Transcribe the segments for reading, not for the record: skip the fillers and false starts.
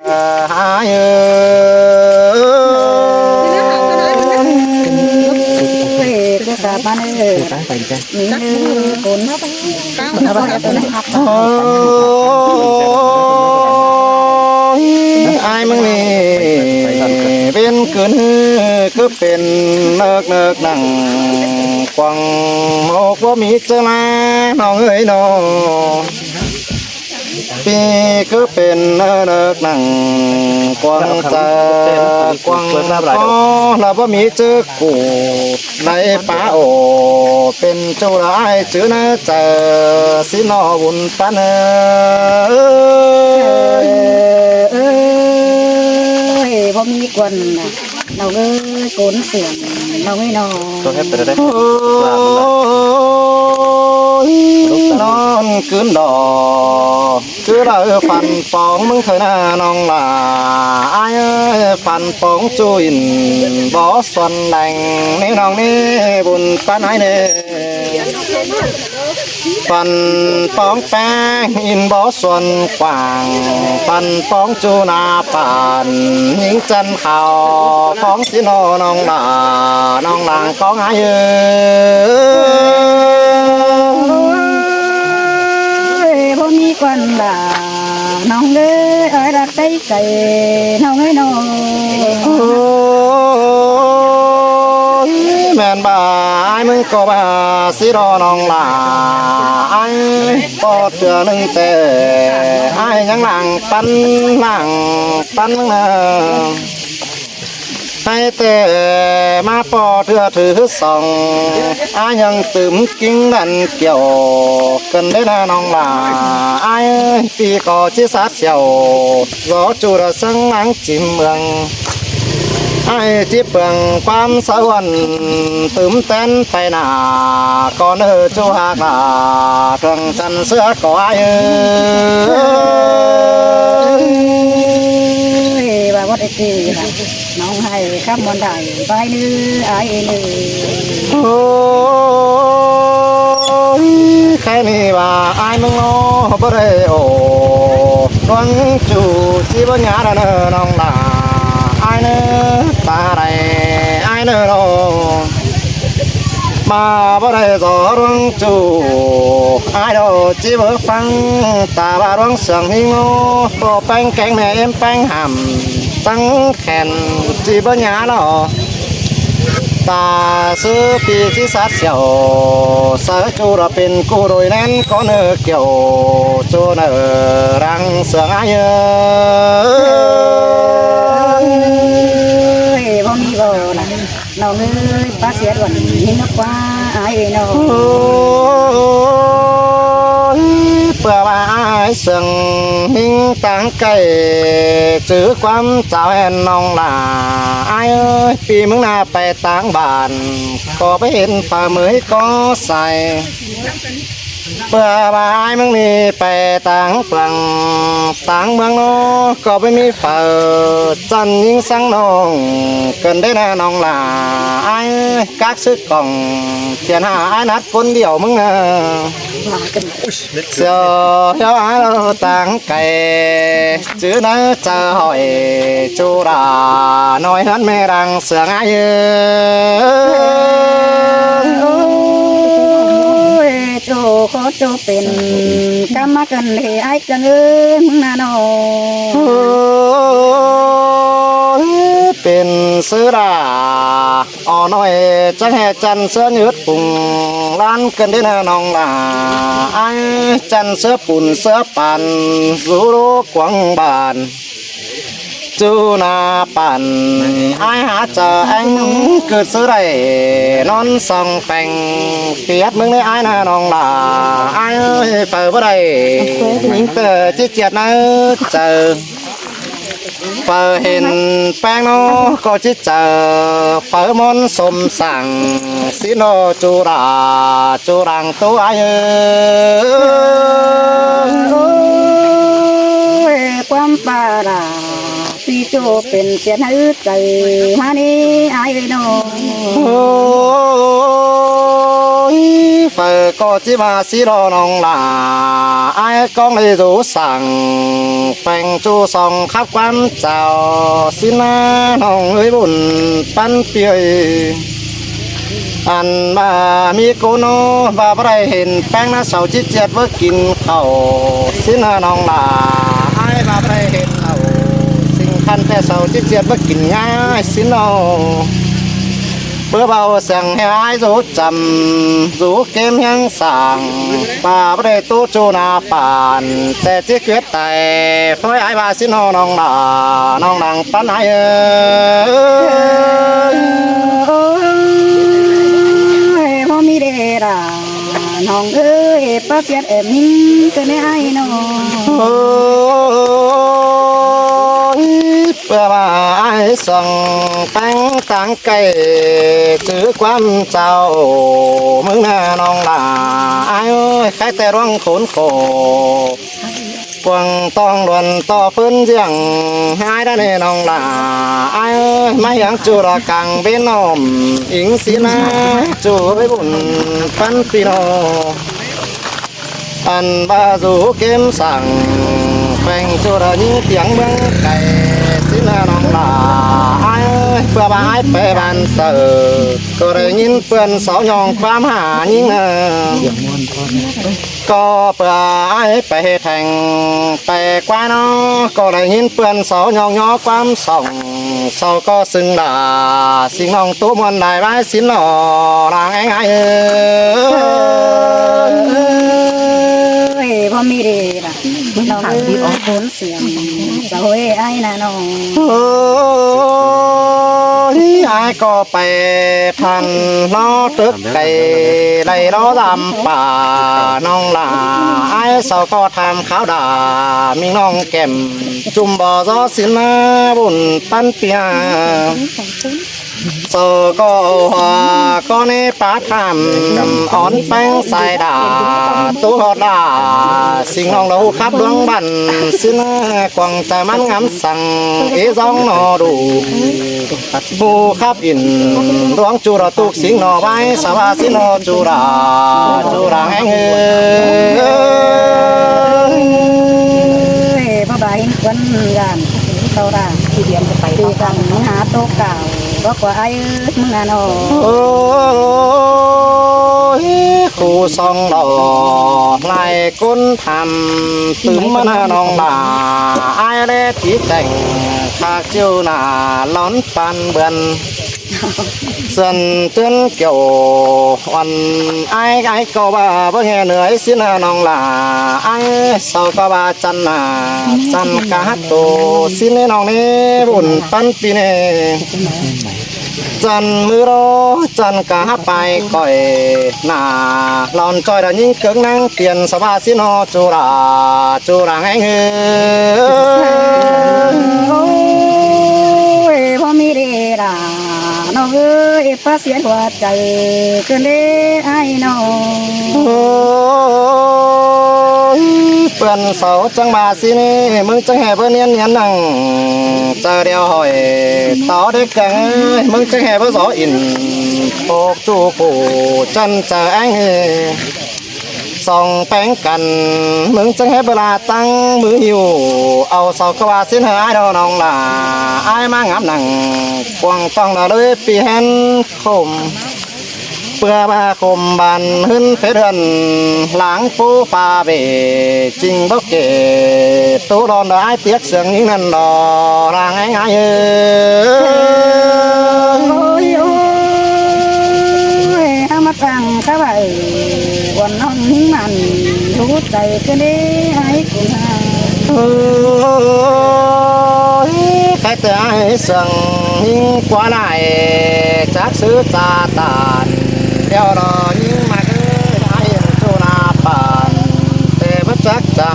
หายก็กลับมาเลยมีคนไอ้มึงนี่เป็นคืนคือเป็นเนิกนั่งกวางโมกว่ามีเจ้านาน้องเอ้ยน้องปีคือเป็นเนิกนั่งกวางเจอกวางอ๋อเราบ่มีเจอกูในป่าโอเป็นเจ้าร้ายจื้อนะเจอสินอบุญปันพอมีคนเราเอ้ยโกนเสียงเราไม่นอนตัวให้ไปได้นอนคืนดอกคือเราฟันปองมึงเถอะนะน้องหลาไอ้ฟันปองจุยบ่ส่วนแดงนี่น้องนี่บุญปันไอ้เนี่ยฟันปองแป้งอินบ่ส่วนกว้างฟันปองจูนาป่านยิงจันข่าวฟองสิโนน้องหลาน้องหลางของไอ้พอมีคนด่าน้องเอ้ยเอ้ยรักใจใจน้องเอ้ยน้องแม่นบ่าไอ้มึงก็บ่าสิรอน้องหลาไอ้ปอดเดือนึงแต่ไอ้ยังหลังปันหลังปันให้แต่มาปอเถื่อถือส่องอายังตื่มกิ้งดันเกี่ยวกันได้นะน้องหลาไอ้ปีก่อชิสัดเสียวรอจูระสังหลังจิมเมืองไอ้ที่เปลืองความสวรรค์ตื่มเต้นไปหนาก่อนจูหากาทางจันเสือก่อไอ้ว่าวัดไอ้ตีน้องให้ข้ามวันได้ไปนื้อไอ้นื้อโอ้ยแค่นี้ว่าไอ้มึงโง่บ่ได้โอ้ดวงจูจีบหยาดเนอน้องหลาไอ้เนอตาได้ไอ้เนอโนมาบ่ได้จอดวงจูไอ้โดจีบฟังตาบาดวงเสียงหิงโง่โปแป้งแกงแม่เอ็มแป้งหำตั้งแขนจีบหยาดตาซื้อปีที่สัดเสียวสาจูระเป็นกูโดยนั้นก็เนื้อเกี่ยวจูเนื้อรังเสือเยอะพอมีบ่นะน้องเอ้ยป้าเสียด่วนนี่นักว่าไอ้น้องเพื่อว่าไอ้เสืองหิงต่างไก่จื้อความเจ้าแอนน้องหลาไอ้ปีมึงหน้าไปต่างบ้านก็ไปเห็นฝ่ามือก็ใส่เพื่อว่าไอ้มึงนี่ไปต่างฝั่งต่างเมืองโนก็ไม่มีฝ่าจันยิงสังน้องเกินได้นะน้องหลาไอ้กักซึกกล่องเขียนหาไอ้นัดคนเดียวมึงนะเสียวเยาเราต่างไก่จื้อนะจะหอยจูราน้อยหันไม่รังเสือง่ายโจขอโจเป็นกรรมกันเลยไอ้กันเอ้ยมึงน่ะน้องเป็นเสือดาอ่อน้อยจะแห่จันเสือยืดปุ่งล้านกันได้นะน้องลาไอ้จันเสือปุ่นเสือปันสูโรกวางบานจูนาปันไอ้หาเจอแองเกิดซื้อได้นอนส่องแฝงเฟียดมึงได้ไอ้นะน้องลาไอ้เปิดบ่ได้ยิงเตอจีเจียดนะเจอเปิดเห็นแป้งโนก็จิเจอเปิดมนสมสั่งสิโนจูราจูรังตัวไอ้ความป่าดาพี่โจเป็นเสียนให้ใจมานี่ไอ้น้อง ฝ phở có chỉ mà xí đo nong là ai con đi rủ sẵn phèn chu sòng khắp quán chào xin nong ơi buồn pan piơi anh mà mi cô nó và bắt đây hiện bang nó sầu chít chét với kín khẩu xin nong là ai và bắt đây hiện khẩu xin khăn phe sầu chít chét với kín ngay xin nong bữa bao sang hè ai rú chầm rú kem hang sàng bà bắt đây tu chu na bànแต่chiếc quyết tài phơi ai bà xin nong nong nàng pan aiพอมีเดราน้องเอ้ยป้าเสียดแอบนิ่งก็ได้ไอ้น้อง bữa bà ai sòng tăng tăng cây chữ quan chào mừng nong là ai ơi khai tè rong khốn khổ quăng tong luồn to phun riêng hai đã nè nong là ai ơi mấy hàng chú là càng bên nôm ính xin chú với bùn phân pino ăn ba rú kiếm sẵn phèn chú là những tiếng băng cày xin nong là ai ơi bữa bà ai bè bàn tử có để nhìn vườn sáu nhong quam hà nhưng có bữa ai bè thành bè qua nó có để nhìn vườn sáu nhong nhỏ quam sòng sau có xưng là xin nong tú muôn đại bái xin lò làng anh aiพอมีเดราน้องเอ้ยออกผลเสียงจะโหยไอ้น่ะน้อง ai có bè thần nó trước cây đây nó làm bà nong là ai sao có tham khảo đà mình nong kèm chùm bò gió xin buồn pan pia sao có hòa con ấy phá tham ón bánh xài đà tú họ đà xin nong đâu khắp luống bàn xin quăng trái mắn ngắm sang ế gióng nó đủ bu khắp in luống chu ra tục xin nó vai sao ba xin nó chu ra anh ơi พ่อบ่ายคนงานเท่าไรที่เดียนจะไปตีกันหาโต๊ะเก่าบอกว่าไอ้มึงน่ะน้อง khu song đỏ lại côn tham tứ mana nong là ai để tí cảnh khác chiêu là lón pan bần dần tuyên kiểu oan ai ai có bà với nghe nữa xin nong là ai sau có bà chân là chân cá hát tổ xin nong nè buồn pan pi nè chân mưa đó chân cá bài còi nà lòn trôi là những cứng năng tiền sao ba xin họ chú là anh ơiพ่อมีเดราน้องเอ้ยป้าเสียหัวใจเกินได้ไอ้น้อง เพื่อนเสาจังบาสินี่มึงจังแห่เพื่อนเนียนนังเจอเดียวหอยต่อได้กันมึงจังแห่เพื่อสออินโปกจูฟูจันเจออังส่องแป้งกันมึงจังแห่เวลาตั้งมือหิวเอาเสากว่าสินหายดอนองล่ะไอ้มางามหนังกวางต้องละเลยปีแฮนคมเพื่อมาคมบันหึนเฟเดือนหลังปูฟ้าเบจริงบ่เกตู้รอนได้เตียกเสียงนี้นั่นดอร่างง่ายโอ้ยโอ้ยห้ามาตั้งข้าบ่ายวันน้องนิ่งมันรู้ใจกันได้ไอ้กูหา cái tay sừng nhưng quá lại chắc sứ ta tàn đeo nó nhưng mà cứ ai chỗ na bàn để bất chắc trả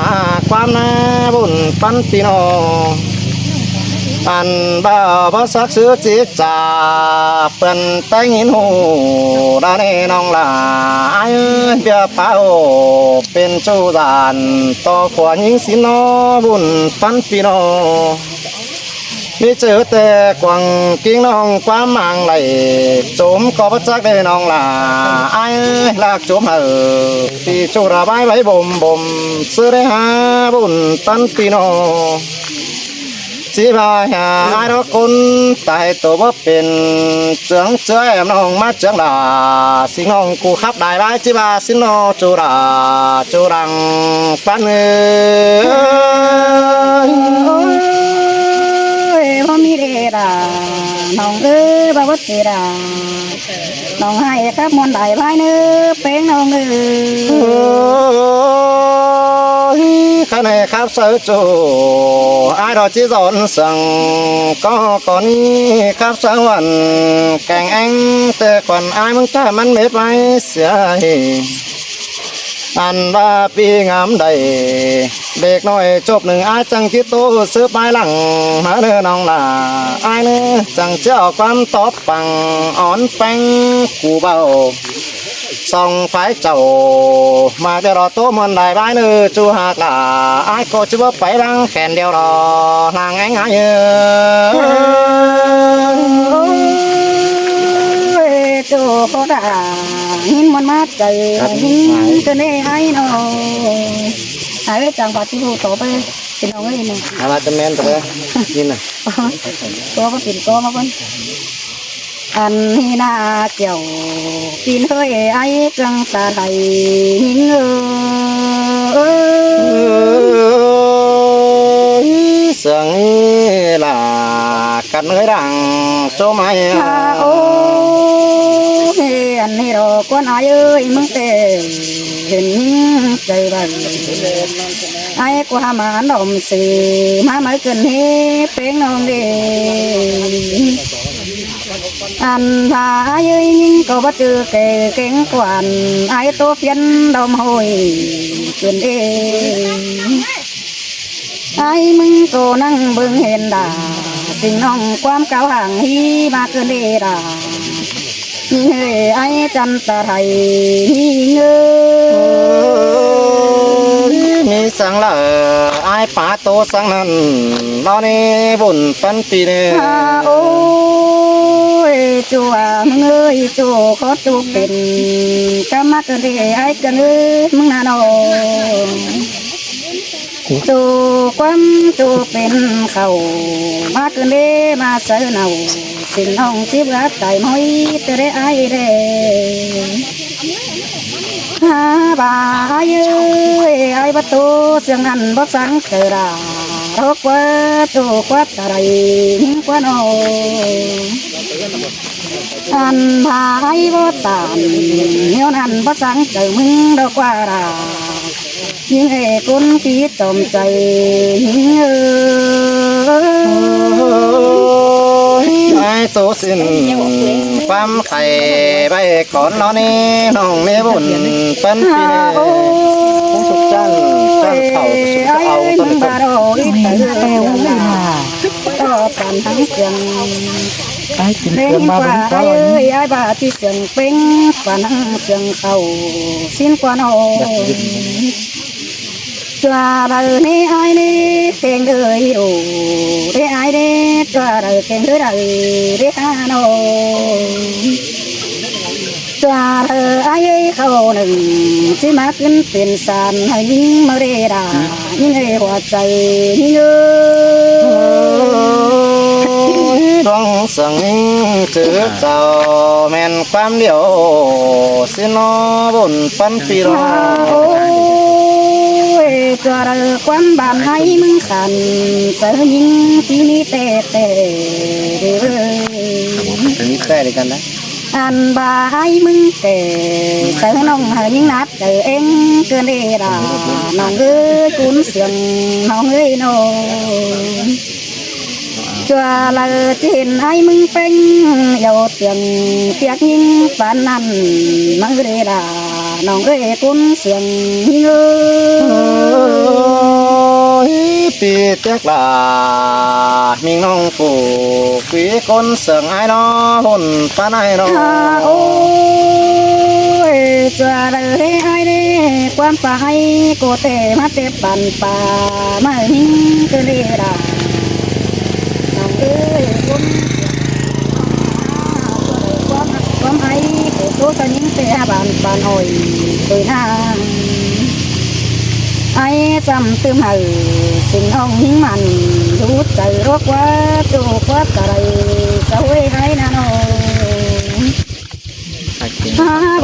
quan na bùn pan pino ăn bao bất sắc sứ chỉ trả phần tay nhìn hồ đã nên nong là ai bia phao bên châu giàn to của những xin nó bùn pan pino มีเจอแต่กวางกิ้งน้องความมังไหลโจมก็ประจักได้น้องล่ะไอ้ลากโจมปีจุระบายไว้บ่มซื้อได้หาบุญตันปีโนจีบายหาเราคนตายตัวบ่เป็นเจืองเจ้ยน้องมาเจืองดาสิน้องกูขับได้ไรจีบาสินอจูราจูรังปันพ่อมีเดดาน้องบ่าวเจดาน้องให้ครับมนได้ไว้เนื้อเป็นน้องข้าในครับเสือจูไอ้เราจีสอนสั่งก็ก่อนนี้ครับสวรรค์แกงเองแต่ก่อนไอ้มึงจ้ามันเม็ดไว้เสียอันว่าปีงามใดเด็กน้อยจบหนึ่งไอ้จังคิดโตซื้อไปหลังมาเนื้อน้องล่ะไอ้เนื้อจังเจ้าความตอบปังอ่อนแป้งกูเบาส่องไฟเจ้ามาจะรอโตมันได้บ้านเนื้อจูหากล่ะไอ้ก็จะว่าไปรังแขนเดียวรอลางง่ายจูก็ด่าหินมันมาใจหินก็เน่ไอ้น้องไอ้จังหวัดที่ผู้ต่อไปเป็นน้องเอ้ยเนี่ย อะไรจะแม่นตัวยินน่ะ ตัวก็เป็นตัวมาเพิ่นอันนี้นาเกี่ยวกินเฮ้ยไอ้กังตาไทยหิงเสียงล่ะกันเอ้ยดังโจไม่โอ้อันนี้เราก้นไอ้เอ้ยมึงเตเห็นหิงใจบ้านไอ้กูหามาดมสีมาไม่เกินเฮเป็นน้องเดอันพาเอ้ยยิ่งก็บ่เจอแก่เก่งกว่าไอ้ตัวเพี้ยนดมหอยเกินเองไอ้มึงก็นั่งเบิ่งเห็นด่าสิ่งน้องความเก่าห่างฮีมาเกินเดด่ายิ่งเอ้ยไอ้จันตาไทยยิ่งเอ้ยมีสังละไอ้ป่าโตสังนั้นนอนนี่บุญปันปีเนี่ยโอ้ยจัวมึงเอ้ยจัวขอจูเป็นก็มาเกินเดไอ้กันเอ้ยมึงน่าน้องจูความจูเป็นเขามาเกินเดมาเสนเอาสิ่งน้องที่รักใจมอยเตะไอ้เด้หาบ่าเอ้ยไอ้ประตูเสียงนั้นบ่สังเกตทกว่าจูกว่าอะไรยิ่งกว่าน้องอันพายบ่ตานเนี้ยนั้นบ่สังเกตมึงดอกว่ารายิ่งเอกุนที่จมใจยิ่งไอ้โตสิ้นความไข่ไปก่อนนอนนี่น้องนี่บุญปันปีเนี่ยสุดจันเข่าสุดเอาต้นต้นต่อปันทั้งเสียงไปกิน เพล เครื่อง งมา กว่า เบิ่งก่อ เอ้ น ยไอ้บ้าที่เสียงเป็งปันทั้งเสียงเขาสิ้นกว่าน้องจัวเราเนี่ยไอ้เนี่ยเก่งเลยโอ้เด้ไอ้เนี่ยจัวเราเก่งเลยเราเด้ข้าน้องจัวเราไอ้เขาหนึ่งที่มาขึ้นเป็นสารให้ยิ่งมาเรดายิ่งให้หัวใจยิ่งดวงสังเจอเจ้าแม่นความเดียวสินอบุญปันปีรอจัวเราความบานให้มึงขันเสือยิงที่นี่เตะเด้อนี่แต่ดีกันนะอันบายมึงเก๋เสือน้องเฮยิงนัดเจอเองเกินเดดาน้องเอ้ยคุ้นเสียงน้องเอ้ยน้องจัวเราจีนให้มึงเป็นเยาวเตียงเตียกยิงปานนั้นมือเดดาน้องเอ้ยคุ้นเสียงยิงเอ้ยปีเตียกลามีน้องฝูปีคนเสียงไอ้น้อหุ่นปานไอ้น้อโอ้ยจัวเราเด้ไอ้เด้ความป่าให้โกเตมาเจ็บปันป่ามาหิงเกินเดดาน้องเอ้ ความไอ้ตัวตะยิ่งเตะบานอ่อยตัวหน้าไอ้จำตื้มหือสิ่งองยิ่งมันรู้ใจรกว่าจูกว่าอะไรเจ้าไอ้นาโน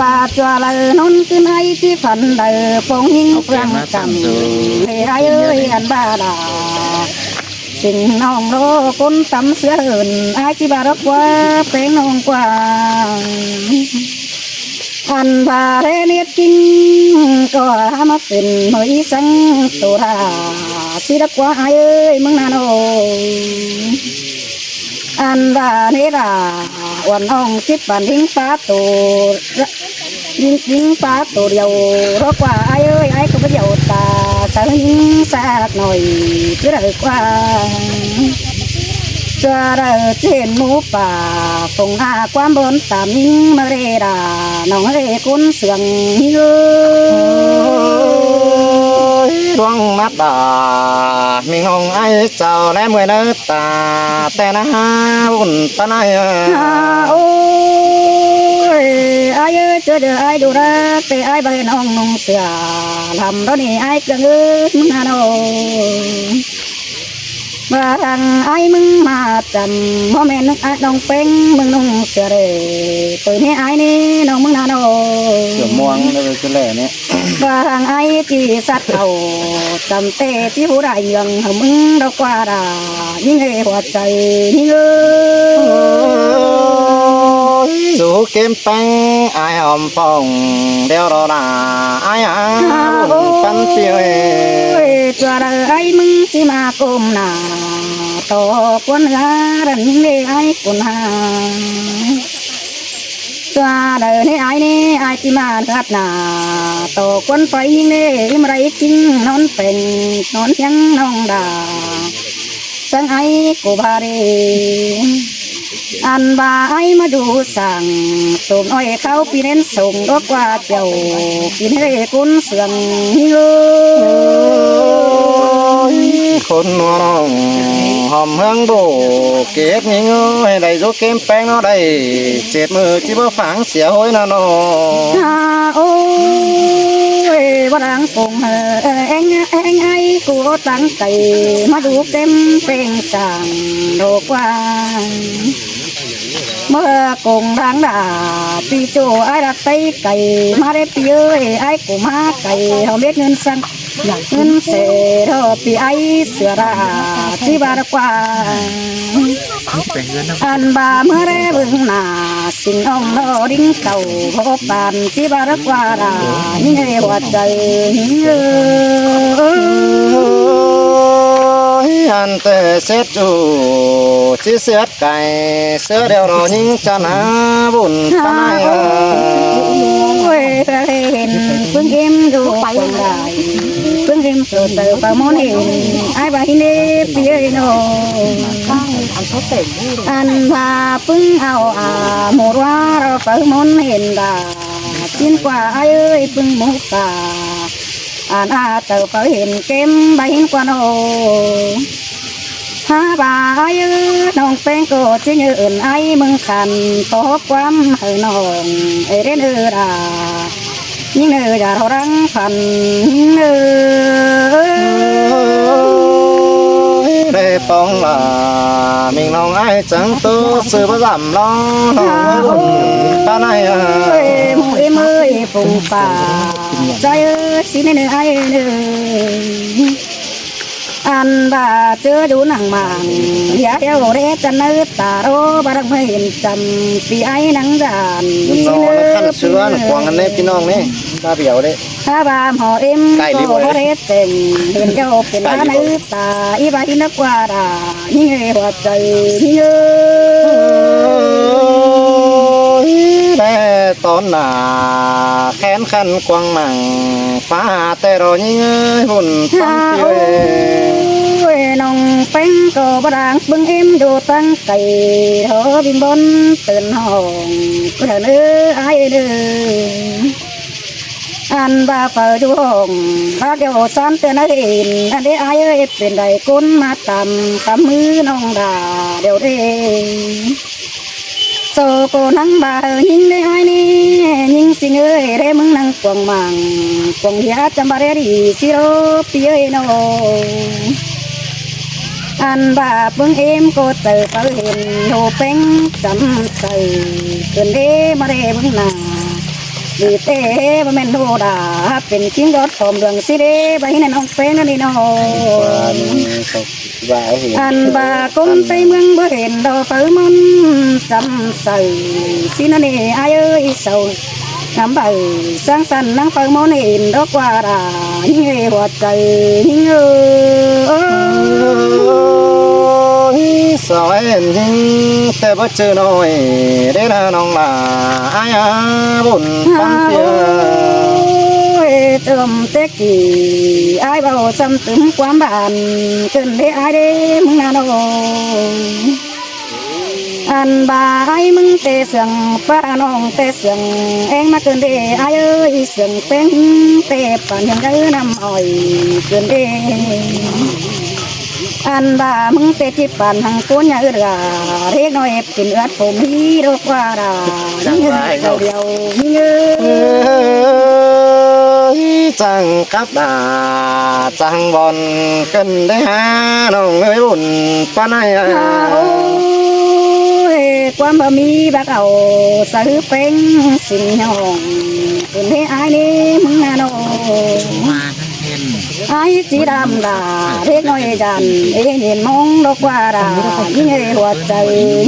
บาจัวเลยนนขึ้นไอ้ที่ฝันเดือปงยิ่งเปลืองจำให้ไอ้เอ้ยอันบ้าดาสิ่งน้องโลคนตำเสือเหินไอ้ที่บารกว่าเป็นน้องกว่าอันบาเรเนียจริงก็มาเป็นหน่วยสังตัวราสิรักว่าไอ้เอ้ยมึงนาโนอันบาเนราวันน้องจิบบันทิ้งฟ้าตัวยิงฟ้าตัวเดียวรกว่าไอ้เอ้ยไอ้ก็ไม่เดียวตาแต่ยิงสักหน่อยก็ได้กว่าจะได้เห็นหมูป่าคงหาความบนตามยิงมาเรดาน้องเอ้คนเสียงเยอะดวงมัดดามีงงไอ้เจ้าแนมเงยเนื้อตาแต่นะฮะวุ่นตาหนโอ้ยไอ้เจอไอ้ดูรักแต่ไอ้ใบน้องนงเสียทำตอนนี้ไอ้ก็เงยมึงฮะน้องมาทางไอ้มึงมาจำพ่อแม่นึกไอ้น้องเป็งมึงน้องเสียเลยตัวนี้ไอ้นี่น้องมึงนาโนเสือม่วงเลยจะแหล่เนี่ยมาทางไอ้ที่สัตว์เอาจำเตะที่หัวได้ยังมึงดอกกว่าดายิ่งเอหัวใจยิ่งdù kiếm bánh ai hòm phòng đeo đồ đà ai bắn tiêu cho đời ai mừng chỉ mà cùng nà tổ quân gà đần đi ai quân hà cho đời này ai chỉ mà thật nà tổ quân phải nhưng đi im rây kinh non phèn non nhang non đà sang ai của bà điอันบาไอมาดูสั่งส่งอ้อยเขาปีเน้นส่งรกว่าเจ้ากินให้คุณเสื่องเยอะคนน้องหอมเฮืองโบเก็บยิงให้ได้ยกเกมแป้งเนาะได้เจ็ดมือที่บ่ฝังเสียห้อยนะน้องโอ้ยว่าดังคงเอ็งไอ้กูตั้งใจมาดูเต็มเป็นสั่งโลกว่าเมื่อกงรังด่าปีโจไอ้รักไตไก่มาได้ปีเอ้ยไอ้กูมาไก่เขาเม็ดเงินสั่งเงินเสียปีไอ้เสือราที่บารกว่าอันบาเมื่อได้บึงหนาสิ่งอ่องเราดิ้งเก่าพบปานที่บารกว่ารายิ่งให้หัวใจอันเตเสจูที่เสือไก่เสือเดียวรอยิงจันหาบุญตายเว้ยเห็นเพิ่งเอ็มดูคนได้เพิ่งเอ็มโสดเติบมอนเห็นไอ้ใบเนปเยโนอันพาเพิ่งเอาหมดว่าเราเปิดมอนเห็นดาจินกว่าไอ้เอ้ยเพิ่งมุกตาอันเติบเห็นเกมใบเห็นกว่าโนฮาบาไอ้น้องเป็นก็จะยืนไอ้มึงขันตบความเฮน้องเอเรนรายิ่งเนื้อจะรังขันเนื้อได้ปองละมิงน้องไอ้จังตัวซื้อประจำล้องน้องป้าไหนมูเอ็มปุ่งป่าใจสิเนื้อไอ้เนื้ออันบาเจอดูหนังมังยาเดียวเรจันเนื้อตาโรบารักไม่เห็นจำปีไอ้หนังจานน้องขั้นเชื้อควงกันเนี่ยพี่น้องนี่ตาเบี่ยวเลยถ้าบามหอเอ็มก็เรเต็มเห็นเจ้าเป็นตาเนื้อตาอีบาอินักว่าดายิ่งให้หัวใจเยอะแต่ตอนหน้าแขนขันกวางหนังฟ้าแต่รอยิ่งหุ่นตั้งเตี้ยน้องเป็นก็บรังบึงเอ็มดูตั้งไก่เธอบินบนตื่นห้องเพื่อนไอ้เด้อ อันว่าเปิดอยู่ห้องรักเดียวซ้ำเตือนเองอันเดียไอ้เอ้ยเป็นใดก้นมาตำกับมือน้องด่าเดี๋ยวเด้โซโกนังบ่ายิงได้ไอ้นี่ยิงสิงเอ้ยได้มึงนั่งกวงมังกวงเดียจำบาเรดีสิโรปีเอ้ยโนอันบาปมึงเอ็มก็เจอเขาเห็นโนเป็งจำใส่เกินเด้มาเด้มึงนาดีเต้บ่แม่นโดดาเป็นกิ้งยอดผมเรื่องสิเด้ไปให้น้องเป็งนั่นนี่น้อง ว่าเห็น อันบาคนไปเมืองบ่เห็นดอกเปิมันจำใส่สินั่นนี่อายเอ้ยเศร้าน้ำใบสร้างสรรค์นั่งเปิมอนเห็นดอกว่ารายิ่งเอหัวใจยิ่งสวยจริงแต่บ่เจอหน่อยได้นะน้องลาอายบุญปันเปีย เติมเตกี้อายเบาซ้ำตึมความบานเกินได้อายได้มึงนาโนอันบายมึงเตะเสียงป้าน้องเตะเสียงเองมาเกินเดอายเอ้ยเสียงเป็นเตะปั่นยังไงน้ำอ้อยเกินเดอันบามึงเตะจิบปั่นทางตัวเนี่ยเอื้อเรียกน้อยกินเอื้อผมฮีโรกว่าราเงี้ยเดียวเงี้ย จังกับดาจังบอลกันได้หาน้องเอ้ยบุญปานาย ความบะมีบักเอาซื้อเป็นสิ่งหองเป็นให้อายนี่มึงนาโนอายจีดำดาเรียกน้อยจันเอ็นเห็นมองดอกว่าดายิ่งเอหัวใจ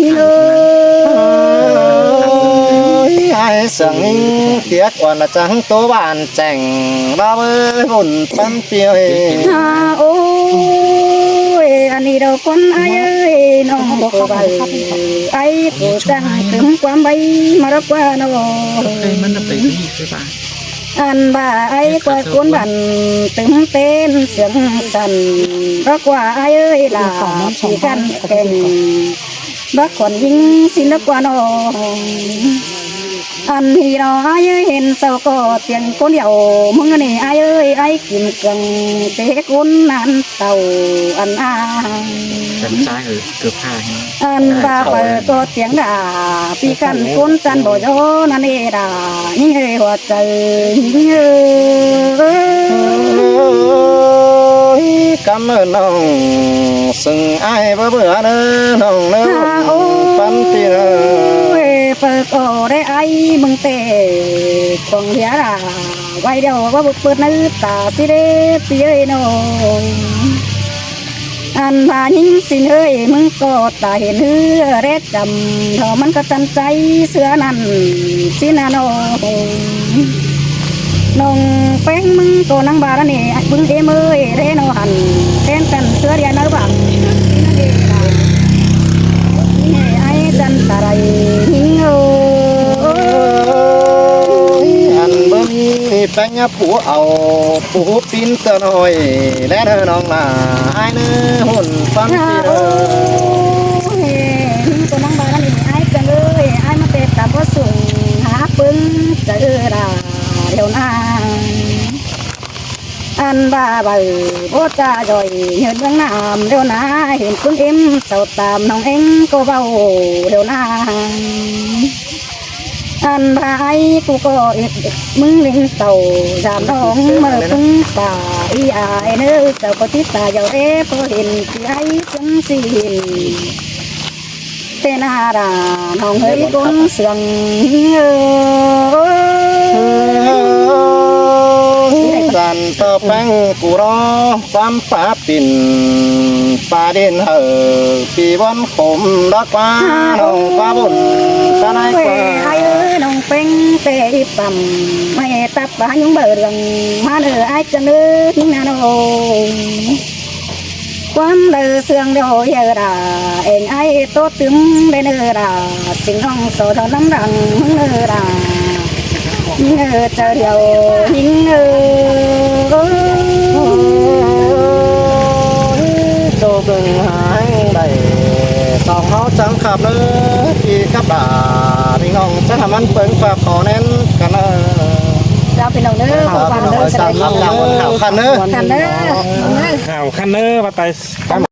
ยิ่งไอ้เสียงนิ่งเตียกวันจังตัวบ้านแจ่งบ้าเอ้ยบุญปันเปียวโอ้ยอันนี้เราคนอายเอ้ยน้องบอกว่าไอ้ตัวจังถึงความใบมารักว่าน้องอันบ่าไอ้กว่าคนบันตึงเต้นเสียงสั่นรักว่าไอ้เอ้ยลาที่กันเก่งบักคนยิงสินรักว่าน้องอันที่เราไอ้เห็นเศร้าก็เตียงคนเดียวมึงนี่ไอ้เอ้ยไอ้กินเกลืองเตะคนนั้นเต่าอันจำใจเกือบผ้า อันบาเปิดก็เตียงด่าปีกันคนจันบ่โยนั่นเอดายิ่งเอหัวใจยิ่งกำเนิดน้องซึ่งไอ้บ่เบื่อเด้อน้องเด้อปันเปียวเปิดก็ได้ไอ้มึงเตะคงเดียราไว้เดียวว่าเปิดนื้อตาสิเดปีเอ้ยน้องอันว่ายิ่งสิเอ้ยมึงก็ตาเห็นเนื้อเร็ดจำเท่ามันก็จันใจเสือนั่นสินาโนน้องแป้งมึงก็นังบาร์นี่มึงเอเมยเรโนหันแทนกันเสือเดียนบังไอ้จันตะไรหิงอันบ่มีแป้งผัวเอาปูปิ้นเตอน้อยและเด้อน้องล่ะไอ้เนื้อหุ่นฟันปีเด้อตัวนังบาร์นี่ไอ้จังเลยไอ้มาเตะตาบ่สูงหาปึ้งเจอราเดี๋ยวนาอันบ้าใบโบจ่าจ่อยเหินเมืองน้ำเดี๋ยวนาเห็นคุณเอ็มเสาตามน้องเอ็งก็เบาเดี๋ยวนาอันบ้าไอ้กูก็เอ็ดมึงเล่นเต่าจามน้องเมื่อพึ่งป่าอีอายเนื้อเจ้าก็ติดตาเจ้าเอ๋พอเห็นที่ไอ้จังสิเห็นเตนาราน้องเฮ้ยก้นเสียงสันต่อแป้งกูรอความป่าปิ่นป่าเด่นเหอปีบอนขมดอกว่าน้องป่าบุญป่าไหนกว่าไอ้น้องเป็งเตะปั่มไม่ตับป่ายุ่งเบื่อมาเนื้อไอ้จังเนื้อทิ้งนาโนความเดือเสื่องเดียวเยอะราเองไอ้โตตึมได้เนื้อราสิ่งน้องโตเท่าน้ำรังเนื้อรายิ่งเจอเดียวยิ่งโจกึ่งหายได้สองเขาจังขับเลยที่กับด่าพี่น้องจะทำมันเปิงฝากขอแน่นกันเลยใจ จ้าพี่น้องเด้อ ครับ ฟังเด้อ สามครับจากคนข่าวคันเนอะ กันเด้อ ข่าวคันเนอร์มาไต่